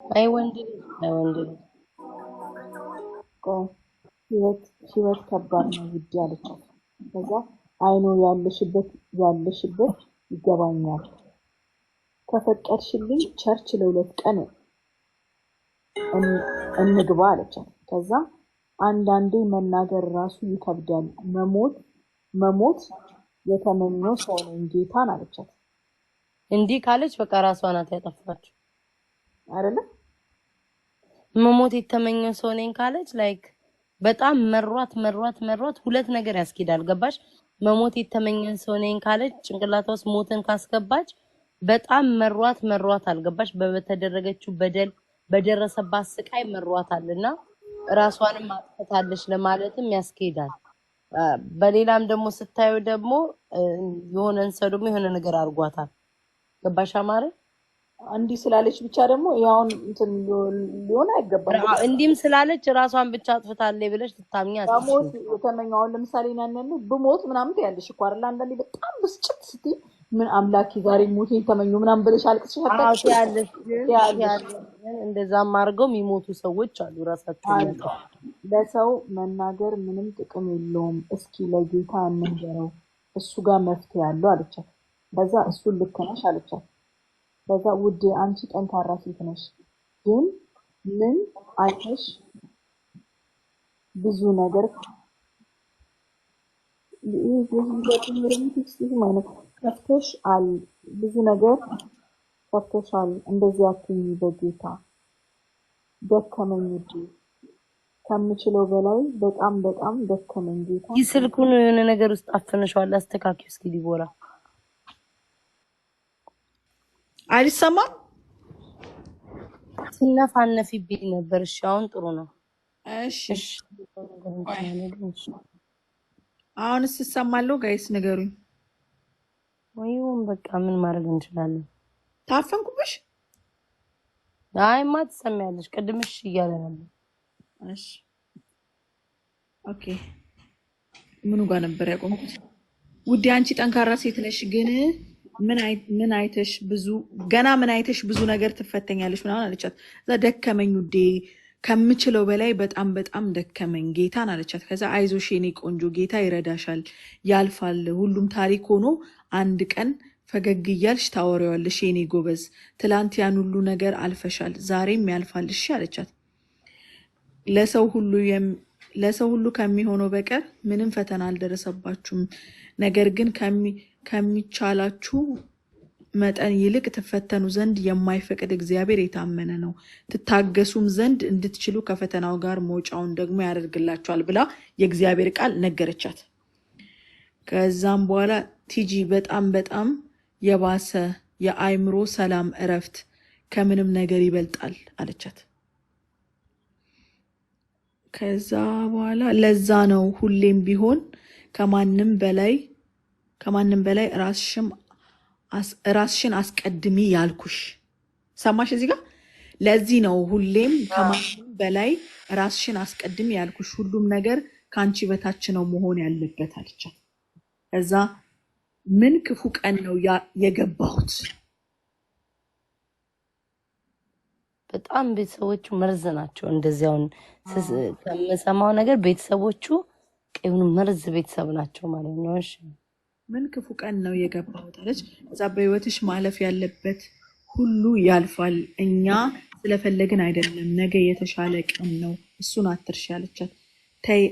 አይወንድ ቆይ ህይወት ከባድ ነው ውዴ አለቻት። ከዛ አይኖ ያለሽበት ይገባኛል ከፈቀድሽልኝ ቸርች ለ2 ቀን እንግባ አለቻት። ከዛ አንዳንዴ መናገር ራሱ ይከብዳል መሞት የተመኘው ሰው ነኝ ጌታን አለቻት። እንዲህ ካለች በቃ ራሷ ናት ያጠፋችው አይደለ? መሞት የተመኘው ሰው ነኝ ካለች ላይክ በጣም መሯት 2 ነገር ያስኬዳል። ገባሽ? መሞት የተመኘን ሰው ነኝ ካለች ጭንቅላቷ ውስጥ ሞትን ካስገባች በጣም መሯት አልገባሽ? በተደረገችው በደል በደረሰባት ስቃይ መሯታልና ራሷንም አጥፍታለች ለማለትም ያስኬዳል። በሌላም ደግሞ ስታዩ ደግሞ የሆነን ሰው ደግሞ የሆነ ነገር አርጓታል። ገባሽ አማረ? እንዲህ ስላለች ብቻ ደግሞ ያውን እንትን ሊሆን አይገባም። እንዲህም ስላለች ራሷን ብቻ አጥፍታለች ብለሽ ትታምኛ ሞት የተመኘውን ለምሳሌ ናነን ብሞት ምናምን ትያለሽ እኮ አይደል? አንዳንዴ በጣም ብስጭት ስትይ ምን አምላኪ ዛሬ ሞቴን ተመኙ ምናምን ብለሽ አልቅስሽ ያለሽ እንደዛም አድርገው የሚሞቱ ሰዎች አሉ። ራሳቸው ለሰው መናገር ምንም ጥቅም የለውም። እስኪ ለጌታ እንንገረው እሱ ጋር መፍትሄ ያለው አለቻት። በዛ እሱን ልክ ነሽ አለቻት። በዛ ውዴ አንቺ ጠንካራ ሴት ነሽ፣ ግን ምን አይተሽ ብዙ ነገር ከፍተሻል፣ ብዙ ነገር ከፍተሻል። እንደዚህ አትሁኚ በጌታ ደከመኝ ውዴ፣ ከምችለው በላይ በጣም ደከመኝ ጌታ። ስልኩን የሆነ ነገር ውስጥ አፈነሻል። አስተካክዩ እስኪ ዲቦራ። አይሰማም? ትነፋነፊብኝ ነበር። እሺ አሁን ጥሩ ነው። እሺ አሁንስ ይሰማል? ጋይስ ንገሩኝ። ወይም በቃ ምን ማድረግ እንችላለን? ታፈንኩብሽ? አይማ ትሰሚያለሽ። ቅድምሽ እያለ ነበር። እሺ ኦኬ። ምኑ ጋር ነበር ያቆምኩት? ውዴ አንቺ ጠንካራ ሴት ነሽ፣ ግን ምን አይተሽ ብዙ ነገር ትፈተኛለሽ ምናምን አለቻት። እዛ ደከመኝ ውዴ ከምችለው በላይ በጣም ደከመኝ ጌታን አለቻት። ከዛ አይዞሽ የኔ ቆንጆ ጌታ ይረዳሻል፣ ያልፋል። ሁሉም ታሪክ ሆኖ አንድ ቀን ፈገግ እያልሽ ታወሪዋለሽ የኔ ጎበዝ። ትላንት ያን ሁሉ ነገር አልፈሻል፣ ዛሬም ያልፋል እሺ አለቻት። ለሰው ሁሉ ከሚሆነው በቀር ምንም ፈተና አልደረሰባችሁም። ነገር ግን ከሚቻላችሁ መጠን ይልቅ ትፈተኑ ዘንድ የማይፈቅድ እግዚአብሔር የታመነ ነው። ትታገሱም ዘንድ እንድትችሉ ከፈተናው ጋር መውጫውን ደግሞ ያደርግላችኋል ብላ የእግዚአብሔር ቃል ነገረቻት። ከዛም በኋላ ቲጂ በጣም የባሰ የአይምሮ ሰላም እረፍት ከምንም ነገር ይበልጣል አለቻት። ከዛ በኋላ ለዛ ነው ሁሌም ቢሆን ከማንም በላይ ራስሽን አስቀድሚ ያልኩሽ። ሰማሽ? እዚህ ጋር ለዚህ ነው ሁሌም ከማንም በላይ ራስሽን አስቀድሚ ያልኩሽ፣ ሁሉም ነገር ከአንቺ በታች ነው መሆን ያለበት አለቻት። ከዛ ምን ክፉ ቀን ነው የገባሁት። በጣም ቤተሰቦቹ መርዝ ናቸው። እንደዚያውን ከምሰማው ነገር ቤተሰቦቹ ቀዩን መርዝ ቤተሰብ ናቸው ማለት ነው። እሺ ምን ክፉ ቀን ነው የገባሁት አለች። ከዛ በህይወትሽ ማለፍ ያለበት ሁሉ ያልፋል። እኛ ስለፈለግን አይደለም፣ ነገ የተሻለ ቀን ነው፣ እሱን አትርሺ አለቻት። ተይ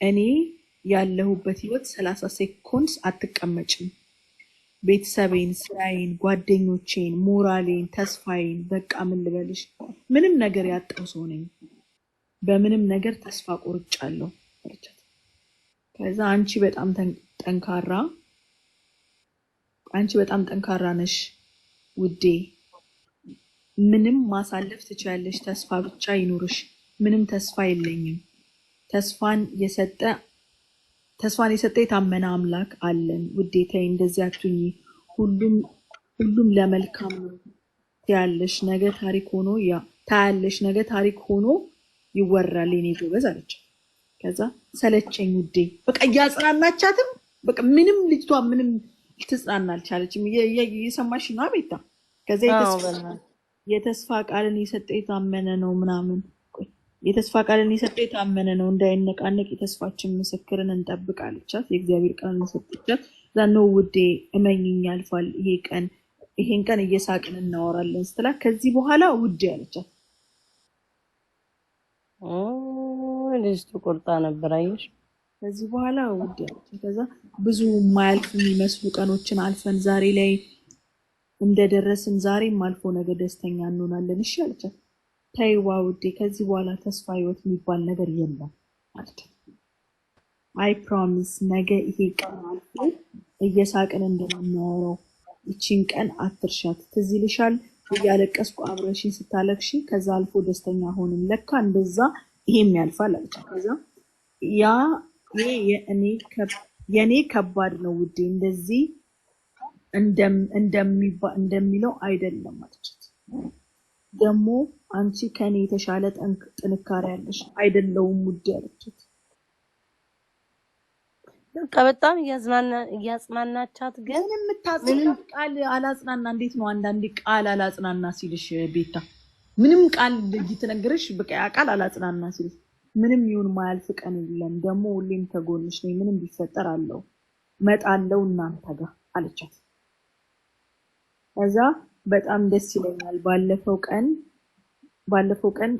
እኔ ያለሁበት ህይወት 30 ሴኮንድ አትቀመጭም። ቤተሰቤን፣ ስራዬን፣ ጓደኞቼን፣ ሞራሌን፣ ተስፋዬን በቃ ምን ልበልሽ፣ ምንም ነገር ያጣው ሰው ነኝ። በምንም ነገር ተስፋ ቆርጫለሁ አለቻት። ከዛ አንቺ በጣም ጠንካራ ነሽ ውዴ፣ ምንም ማሳለፍ ትችያለሽ። ተስፋ ብቻ ይኑርሽ። ምንም ተስፋ የለኝም። ተስፋን የሰጠ የታመነ አምላክ አለን ውዴ። ተይ እንደዚህ አትሁኚ። ሁሉም ለመልካም ነው ታያለሽ። ነገ ታሪክ ሆኖ ይወራል የኔ ጎበዝ አለች። ከዛ ሰለቸኝ ውዴ። በቃ እያጽናናቻትም በቃ ምንም ልጅቷ ምንም ልትጽናና አልቻለችም። እየሰማሽ ነው ቤታ? ከዛ የተስፋ ቃልን የሰጠ የታመነ ነው ምናምን። ቆይ የተስፋ ቃልን የሰጠ የታመነ ነው እንዳይነቃነቅ የተስፋችን ምስክርን እንጠብቅ አለቻት። የእግዚአብሔር ቃል ሰጠቻት። ዛነው ውዴ እመኝኝ ያልፋል ይሄ ቀን፣ ይሄን ቀን እየሳቅን እናወራለን ስትላት ከዚህ በኋላ ውዴ አለቻት። ልጅቱ ቆርጣ ነበር አየሽ። ከዚህ በኋላ ውዴ አለቻት። ከዛ ብዙ የማያልፍ የሚመስሉ ቀኖችን አልፈን ዛሬ ላይ እንደደረስን ዛሬም አልፎ ነገ ደስተኛ እንሆናለን። እሺ አለቻት። ተይዋ ውዴ ከዚህ በኋላ ተስፋ ህይወት የሚባል ነገር የለም አለቻት። አይ ፕሮሚስ ነገ ይሄ ቀን አልፎ እየሳቅን እንደምናወራው ይቺን ቀን አትርሻት። ትዝ ይልሻል እያለቀስኩ አብረሽኝ ስታለቅሺ ከዛ አልፎ ደስተኛ ሆንን። ለካ እንደዛ ይሄም ያልፋል አለቻት። ከዛ ያ የኔ ከባድ ነው ውዴ እንደዚህ እንደሚለው አይደለም አለቻት። ደግሞ አንቺ ከኔ የተሻለ ጥንካሬ ያለሽ አይደለውም ውዴ አለቻት። በቃ በጣም እያጽናናቻት ግን የምታጽናና ቃል አላጽናና። እንዴት ነው አንዳንዴ ቃል አላጽናና ሲልሽ ቤታ ምንም ቃል እየተነገረሽ በቃ ያ ቃል አላጽናና ሲልሽ ምንም ይሁን ማያልፍ ቀን የለም ደግሞ ሁሌም ከጎንሽ ነኝ ምንም ቢፈጠር አለው መጣለው እናንተ ጋር አለቻት። ከዛ በጣም ደስ ይለኛል ባለፈው ቀን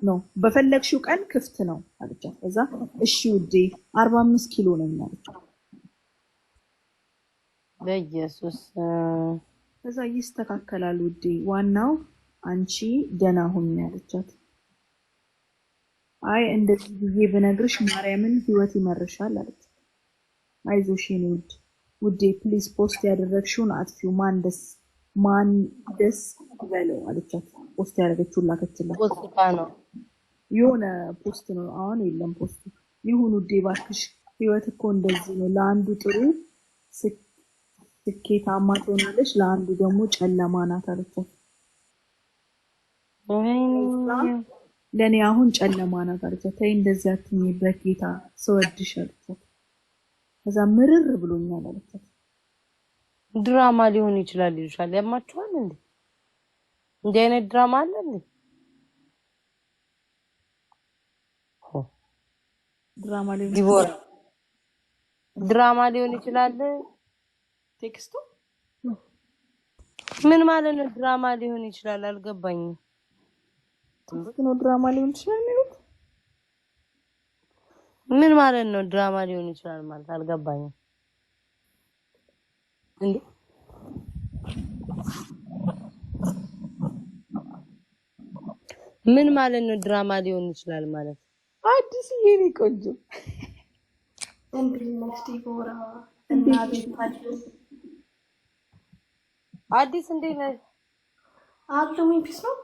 ነው በፈለግሽው ቀን ክፍት ነው አለቻት። ከዛ እሺ ውዴ 45 ኪሎ ነኝ አለቻት። በኢየሱስ ከዛ ይስተካከላል ውዴ ዋናው አንቺ ደህና ሁኚ አለቻት። አይ እንደዚህ ብዬ ብነግርሽ ማርያምን ህይወት ይመርሻል አለቻት። አይዞሽ የኔ ውዴ ፕሊዝ ፖስት ያደረግሽውን አጥፊው ማን ደስ ይበለው አለቻት። ፖስት ያደረገችውን ላከችላት። ፖስት ነው የሆነ ፖስት ነው አሁን የለም ፖስቱ። ይሁን ውዴ ባክሽ ህይወት እኮ እንደዚህ ነው። ለአንዱ ጥሩ ስኬታማ ትሆናለች፣ ለአንዱ ደግሞ ጨለማ ናት አለቻት። ለእኔ አሁን ጨለማ ናት አለቻት። ተይ እንደዚህ አትሁኚ በጌታ ስወድሽ አለቻት። ከዛ ምርር ብሎኛል አለቻት። ድራማ ሊሆን ይችላል ይሉሻል። ያማችኋል እንዴ? እንዲህ አይነት ድራማ አለ እንዴ? ድራማ ሊሆን ይችላል። ቴክስቱ ምን ማለት ነው? ድራማ ሊሆን ይችላል አልገባኝም። ነው ድራማ ሊሆን ይችላል የሚሉት ምን ማለት ነው? ድራማ ሊሆን ይችላል ማለት አልገባኝም። እንዴ ምን ማለት ነው? ድራማ ሊሆን ይችላል ማለት አዲስ ይሄኔ ቆንጆ አዲስ እንዴት ነህ? አለሁኝ ፒስ ነው።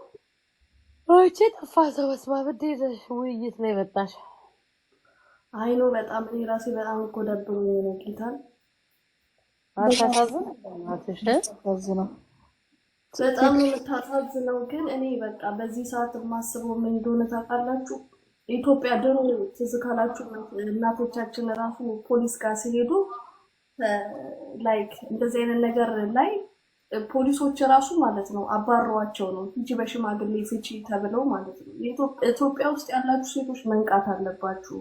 ኦቼ ጠፋ ሰው በስባብዴ ውይይት ላይ መጣሽ። አይ ነው በጣም እኔ ራሴ በጣም እኮ ደብሮኝ ነው ጌታን አታሳዝን ነው በጣም የምታሳዝነው። ግን እኔ በቃ በዚህ ሰዓት የማስበው ምን እንደሆነ ታውቃላችሁ? ኢትዮጵያ ድሮ ትዝ ካላችሁ እናቶቻችን ራሱ ፖሊስ ጋር ሲሄዱ ላይክ እንደዚህ አይነት ነገር ላይ ፖሊሶች ራሱ ማለት ነው አባረዋቸው ነው ሂጂ በሽማግሌ ፍቺ ተብለው ማለት ነው። ኢትዮጵያ ውስጥ ያላችሁ ሴቶች መንቃት አለባችሁ።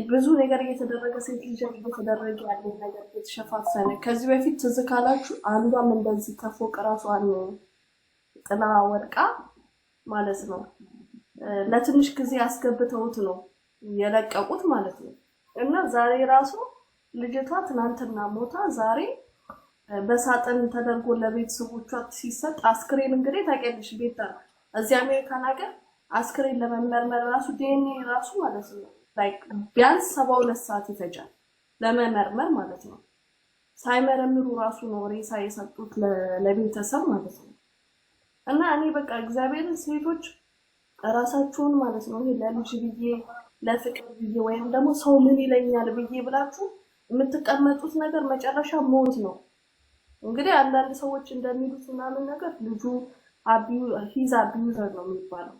ብዙ ነገር እየተደረገ ሴት ልጅ እየተደረገ ያለ ነገር እየተሸፋፈነ ከዚህ በፊት ትዝ ካላችሁ አንዷም እንደዚህ ከፎቅ ራሷን ጥላ ወድቃ ማለት ነው ለትንሽ ጊዜ አስገብተውት ነው የለቀቁት ማለት ነው። እና ዛሬ ራሱ ልጅቷ ትናንትና ሞታ ዛሬ በሳጥን ተደርጎ ለቤተሰቦቿ ሲሰጥ አስክሬን እንግዲህ ታውቂያለሽ ቤታ እዚህ አሜሪካን ሀገር አስክሬን ለመመርመር ራሱ ዲኤንኤ ራሱ ማለት ነው ላይክ ቢያንስ 72 ሰዓት ይፈጃል ለመመርመር ማለት ነው። ሳይመረምሩ ራሱ ነው ሬሳ የሰጡት ለቤተሰብ ማለት ነው። እና እኔ በቃ እግዚአብሔርን ሴቶች ራሳችሁን ማለት ነው ይሄ ለልጅ ብዬ ለፍቅር ብዬ ወይም ደግሞ ሰው ምን ይለኛል ብዬ ብላችሁ የምትቀመጡት ነገር መጨረሻ ሞት ነው። እንግዲህ አንዳንድ ሰዎች እንደሚሉት ምናምን ነገር ልጁ ሂዝ አቢዩዘር ነው የሚባለው።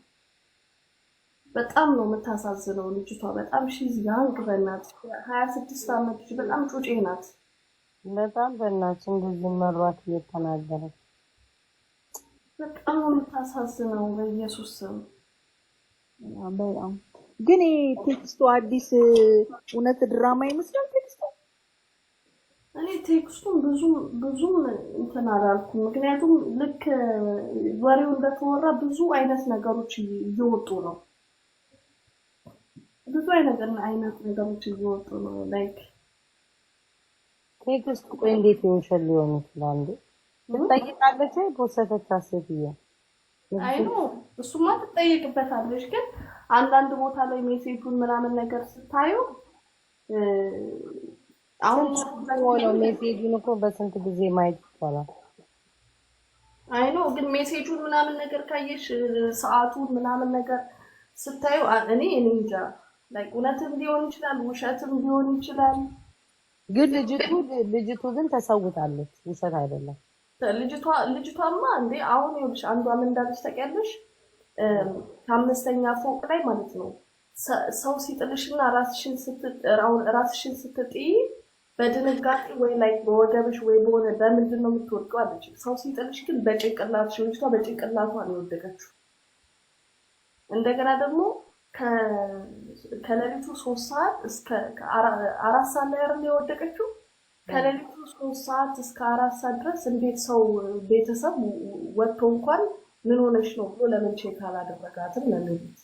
በጣም ነው የምታሳዝነው ልጅቷ። በጣም ሺዝ ያንግ በእናት 26 ዓመት ልጅ በጣም ጩጬ ናት። በጣም በእናት እንደዚህ መሯት እየተናገረች በጣም ነው የምታሳዝነው በኢየሱስ ስም። በጣም ግን ቴክስቱ አዲስ እውነት ድራማ ይመስላል ቴክስቱ። እኔ ቴክስቱን ብዙም እንትን አላልኩም፣ ምክንያቱም ልክ ወሬው እንደተወራ ብዙ አይነት ነገሮች እየወጡ ነው። ብዙ አይነት ነገሮች እየወጡ ነው። ላይክ ቴክስቱ ቆይ እንዴት ይሆንሻል ሊሆን ይችላል እንዴ? ትጠይቃለች ወይ ፖስተች አስይየ አይኖ እሱማ ትጠይቅበታለች። ግን አንዳንድ ቦታ ላይ ሜሴጁን ምናምን ነገር ስታዩ አሁን ነው ሜሴጁን እኮ በስንት ጊዜ ማየት ይቻላል። አይኖ ግን ሜሴጁን ምናምን ነገር ካየሽ ሰዓቱን ምናምን ነገር ስታዩ እኔ እንጃ ላይክ እውነትም ሊሆን ይችላል ውሸትም ሊሆን ይችላል። ግን ልጅቱ ግን ተሰውታለች፣ ውሸት አይደለም። ልጅቷማ እንዴ አሁን ይኸውልሽ አንዷ ምን እንዳለች ታውቂያለሽ? ከአምስተኛ ፎቅ ላይ ማለት ነው ሰው ሲጥልሽና ራስሽን ስትጥይ በድንጋጤ ወይ ላይ በወገብሽ ወይ በሆነ በምንድን ነው የምትወድቀው አለች። ሰው ሲጥልሽ ግን በጭንቅላትሽ፣ ልጅቷ በጭንቅላቷ ነው የወደቀችው። እንደገና ደግሞ ከሌሊቱ 3 ሰዓት እስከ 4 ሰዓት ላይ አይደል የወደቀችው? ከሌሊቱ 3 ሰዓት እስከ 4 ሰዓት ድረስ እንዴት ሰው ቤተሰብ ወጥቶ እንኳን ምን ሆነሽ ነው ብሎ ለምን ቼክ አላደረጋትም? ለሌሊት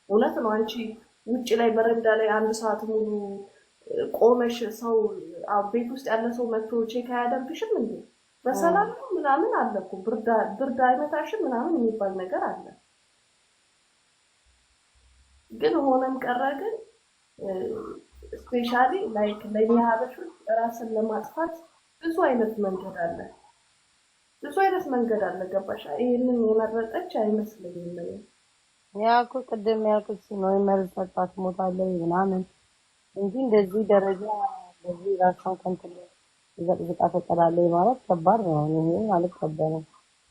እውነት ነው አንቺ ውጭ ላይ በረንዳ ላይ 1 ሰዓት ሙሉ ቆመሽ ሰው ቤት ውስጥ ያለ ሰው መጥቶ ቼክ አያደርግሽም እንዴ? በሰላም ምናምን አለ እኮ ብርድ አይመታሽም ምናምን የሚባል ነገር አለ። ግን ሆነም ቀረ ግን ስፔሻሊ ላይክ ለኛ ሀበሾች ራስን ለማጥፋት ብዙ አይነት መንገድ አለ። ገባሽ? ይሄንን የመረጠች አይመስለኝም። ያው ቅድም ያልኩት ነው የመረጠች ሞታለች ምናምን እንጂ እንደዚህ ደረጃ እንደዚህ ራሷን ከንትል ዘቅዝቃ ተቀላለች ማለት ከባድ ነው። ይሄ አልቀበልም።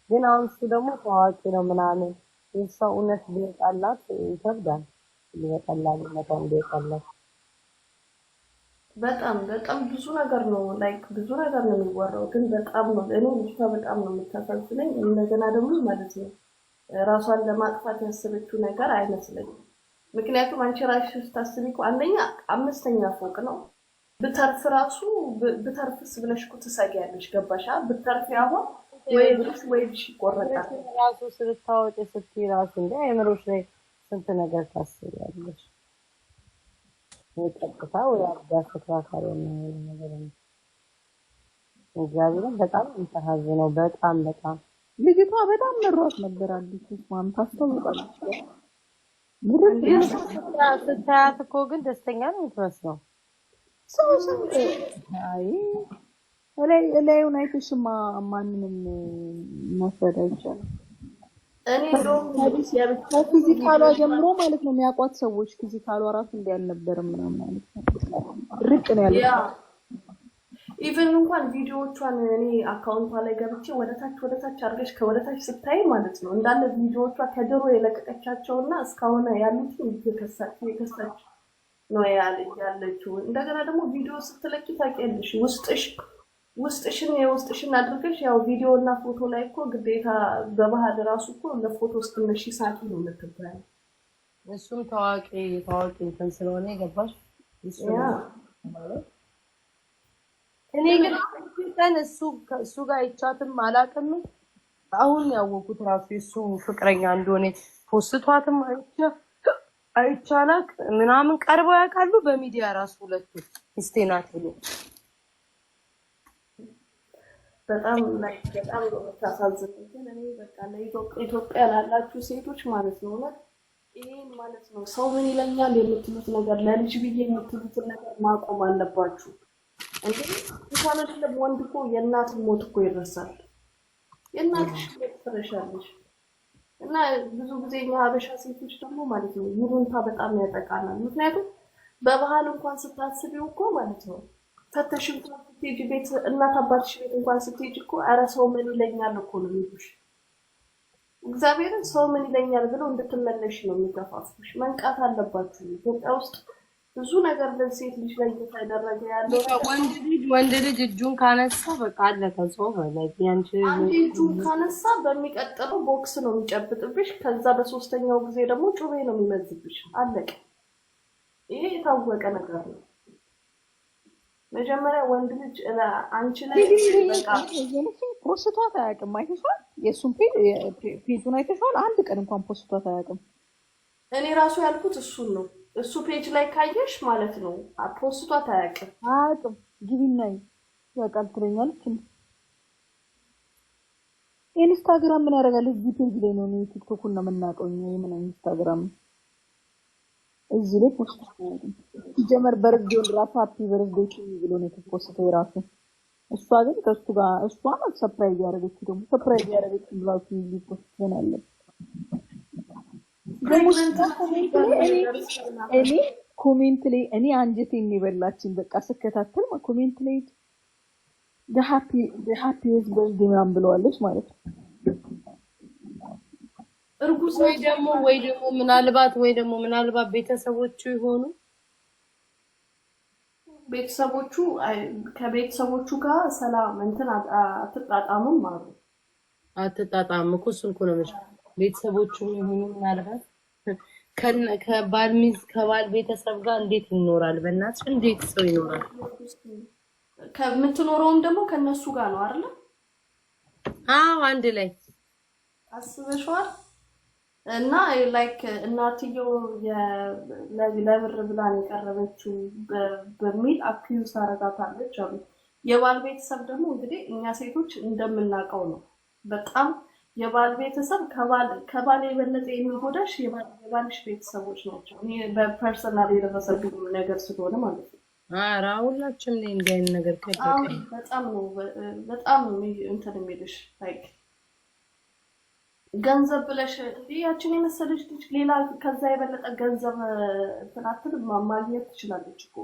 ግን አሁን እሱ ደግሞ ታዋቂ ነው ምናምን የሰው እውነት ቢወጣላት ይከብዳል። ሊወጣላት መጣም ቢወጣላት በጣም ብዙ ነገር ነው ላይክ ብዙ ነገር ነው የሚወራው። ግን በጣም ነው እኔ ልጅቷ በጣም ነው የምታሳዝነኝ። እንደገና ደግሞ ማለት ነው ራሷን ለማጥፋት ያሰበችው ነገር አይመስለኝም። ምክንያቱም አንቺ ራስሽ ስታስቢ እኮ አንደኛ 5ኛ ፎቅ ነው። ብተርፍስ ብለሽ እኮ ትሰጊያለሽ። ገባሻ? ብተርፍ አሁን ወይ ብልሽ ይቆረጣል። ራሱ ስታወጪ ስትይ ራሱ እንደ አይምሮሽ ላይ ስንት ነገር ታስቢያለሽ። ወጣታ ወይ አባስ ተካካሪ ነው ነገር ነው። እግዚአብሔር በጣም እንተሃዝነው በጣም ልጅቷ በጣም መሯት ነበር። አዲስ ማም ታስተውቃለች። ስታያት እኮ ግን ደስተኛ ነው የምትመስለው። አይ እላዩን አይተሽማ ማንንም መፍረድ አይቻልም። እኔ እንደውም ፊዚካሏ ጀምሮ ማለት ነው የሚያውቋት ሰዎች ፊዚካሏ ራሱ እንዲያልነበርም ምናምን ማለት ነው ርቅ ነው ያለው። ኢቨን እንኳን ቪዲዮዎቿን እኔ አካውንቷ ላይ ገብቼ ወደታች አድርገሽ ከወደታች ስታይ ማለት ነው እንዳለ ቪዲዮዎቿ ከድሮ የለቀቀቻቸውና እስካሁን ያሉት እየከሳች ነው ያለችው። እንደገና ደግሞ ቪዲዮ ስትለቂ ታውቂያለሽ ውስጥሽን አድርገሽ ያው ቪዲዮ እና ፎቶ ላይ እኮ ግዴታ በባህል ራሱ እኮ ለፎቶ ስትነሺ ሳቂ ነው የምትባለው። እሱም ታዋቂ እንትን ስለሆነ የገባሽ እሱ ማለት እኔ ግን ቀን እሱ ጋር አይቻትም አላውቅም። አሁን ያወቁት ራሱ እሱ ፍቅረኛ እንደሆነ ፖስቷትም አይቻላክ ምናምን ቀርበው ያውቃሉ በሚዲያ ራሱ ሁለቱ ስቴናት ብሎ በጣም ነው የምታሳዝኑት። ግን እኔ በቃ ለኢትዮጵያ ላላችሁ ሴቶች ማለት ነው ይሄን ማለት ነው ሰው ምን ይለኛል የምትሉት ነገር ለልጅ ብዬ የምትሉትን ነገር ማቆም አለባችሁ። እንግዲህ እንኳን አይደለም ወንድ እኮ የእናት ሞት እኮ ይረሳል። የእናትሽ ሞት ትረሻለሽ። እና ብዙ ጊዜ እኛ ሀበሻ ሴቶች ደግሞ ማለት ነው ይሉንታ በጣም ያጠቃናል። ምክንያቱም በባህል እንኳን ስታስቢው እኮ ማለት ነው ፈተሽ እንኳን ስትሄጂ ቤት እናት አባትሽ ቤት እንኳን ስትሄጂ እኮ ኧረ ሰው ምን ይለኛል እኮ ነው የሚሉሽ። እግዚአብሔርን ሰው ምን ይለኛል ብለው እንድትመለሽ ነው የሚገፋፉሽ። መንቃት አለባችሁ። ኢትዮጵያ ውስጥ ብዙ ነገር ለሴት ልጅ ላይ እየተደረገ ያለው ወንድ ልጅ እጁን ካነሳ በቃ አለቀ። ሰው ማለት ያንቺ አንዴ እጁን ካነሳ በሚቀጥለው ቦክስ ነው የሚጨብጥብሽ። ከዛ በሶስተኛው ጊዜ ደግሞ ጩቤ ነው የሚመዝብሽ። አለቀ። ይሄ የታወቀ ነገር ነው። መጀመሪያ ወንድ ልጅ አንቺ ላይ በቃ ፖስቷት አያውቅም። አይተሽዋል? የእሱን ፔጁን አይተሽዋል? አንድ ቀን እንኳን ፖስቷት አያውቅም። እኔ ራሱ ያልኩት እሱን ነው። እሱ ፔጅ ላይ ካየሽ ማለት ነው ፖስቷት አያውቅም። ግቢና ያውቃል ትለኛለች። ኢንስታግራም ምን ያደርጋል? እዚህ ፔጅ ላይ ነው። ቲክቶኩን ነው የምናውቀው እኛ። የምን ኢንስታግራም እዚህ ላይ ፖስት አያውቅም። ሲጀመር በርዝዴውን ራሱ ሃፒ በርዝዴይ ብሎ ነው የተፖስተው የራሱ። እሷ ግን ከሱ ጋር እሷ ማለት ሰርፕራይዝ ያደረገች ደግሞ ሰርፕራይዝ ያደረገች ብላችሁ ሊፖስት ይሆናል። እኔ ኮሜንት ላይ እኔ አንጀቴን የበላችኝ በቃ ስከታተል ኮሜንት ላይ the happiest birthday ምናምን ብለዋለች ማለት ነው። እርጉዝ ወይ ደግሞ ምናልባት ቤተሰቦቹ ይሆኑ። ከቤተሰቦቹ ጋር ሰላም እንትን አትጣጣሙም ማለት አትጣጣም እኮ እሱን እኮ ነው ቤተሰቦቹ ይሆኑ ምናልባት ከባል ቤተሰብ ጋር እንዴት ይኖራል? በእናትሽ እንዴት ሰው ይኖራል? ከምትኖረውም ደግሞ ከነሱ ጋር ነው አይደል? አዎ አንድ ላይ አስበሽዋል። እና ላይክ እናትየው ለብር ብላ ነው የቀረበችው በሚል አኪዩዝ ታረጋታለች አሉ። የባል ቤተሰብ ደግሞ እንግዲህ እኛ ሴቶች እንደምናውቀው ነው በጣም የባል ቤተሰብ ከባል የበለጠ የሚጎዳሽ የባልሽ ቤተሰቦች ናቸው። እኔ በፐርሰናል የደረሰብኝ ነገር ስለሆነ ማለት ነው። ኧረ ሁላችንም ላይ እንዲህ አይነት ነገር በጣም እንትን የሚልሽ ላይክ ገንዘብ ብለሽ ያችን የመሰለች ልጅ ሌላ ከዛ የበለጠ ገንዘብ እንትን አትልም ማግኘት ትችላለች እኮ